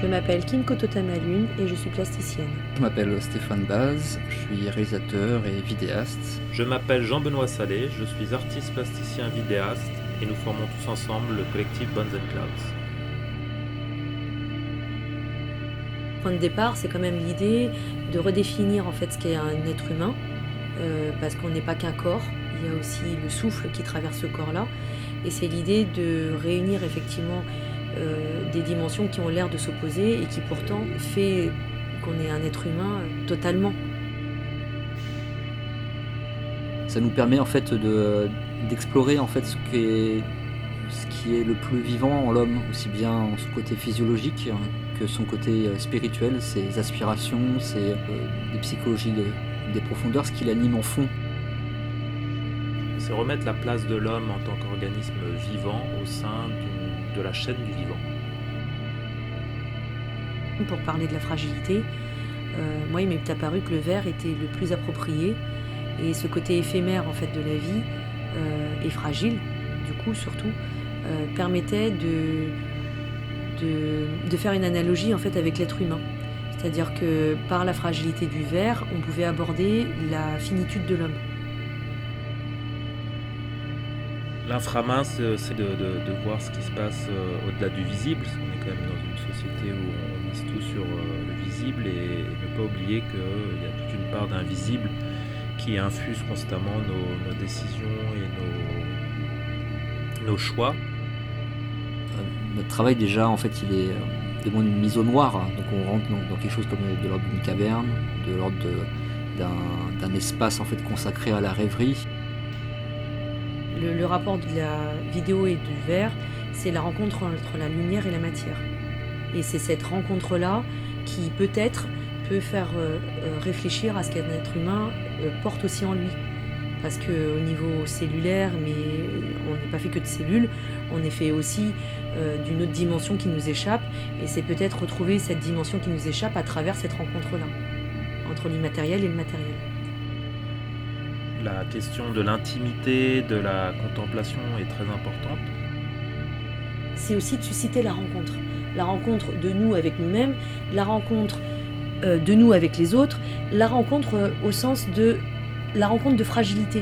Je m'appelle Kim Kototamalune et je suis plasticienne. Je m'appelle Stéphane Baz, je suis réalisateur et vidéaste. Je m'appelle Jean-Benoît Salé, je suis artiste plasticien vidéaste et nous formons tous ensemble le collectif Bones and Clouds. Le point de départ, c'est quand même l'idée de redéfinir en fait ce qu'est un être humain, parce qu'on n'est pas qu'un corps, il y a aussi le souffle qui traverse ce corps-là, et c'est l'idée de réunir effectivement des dimensions qui ont l'air de s'opposer et qui pourtant fait qu'on est un être humain totalement. Ça nous permet en fait d'explorer en fait ce qui est le plus vivant en l'homme, aussi bien son côté physiologique que son côté spirituel, ses aspirations, des psychologies des profondeurs, ce qui l'anime en fond. C'est remettre la place de l'homme en tant qu'organisme vivant au sein de la chaîne du vivant. Pour parler de la fragilité, moi il m'est apparu que le verre était le plus approprié et ce côté éphémère en fait de la vie et fragile, du coup surtout, permettait de faire une analogie en fait avec l'être humain. C'est-à-dire que par la fragilité du verre, on pouvait aborder la finitude de l'homme. L'inframince, c'est de voir ce qui se passe au-delà du visible, parce qu'on est quand même dans une société où on mise tout sur le visible et ne pas oublier qu'il y a toute une part d'invisible qui infuse constamment nos décisions et nos choix. Notre travail déjà en fait il demande une mise au noir, donc on rentre dans quelque chose comme de l'ordre d'une caverne, de l'ordre d'un espace en fait consacré à la rêverie. Le rapport de la vidéo et du verre, c'est la rencontre entre la lumière et la matière. Et c'est cette rencontre-là qui peut-être peut faire réfléchir à ce qu'un être humain porte aussi en lui. Parce qu'au niveau cellulaire, mais on n'est pas fait que de cellules, on est fait aussi d'une autre dimension qui nous échappe. Et c'est peut-être retrouver cette dimension qui nous échappe à travers cette rencontre-là, entre l'immatériel et le matériel. La question de l'intimité, de la contemplation est très importante. C'est aussi de susciter la rencontre de nous avec nous-mêmes, la rencontre de nous avec les autres, la rencontre au sens de la rencontre de fragilité.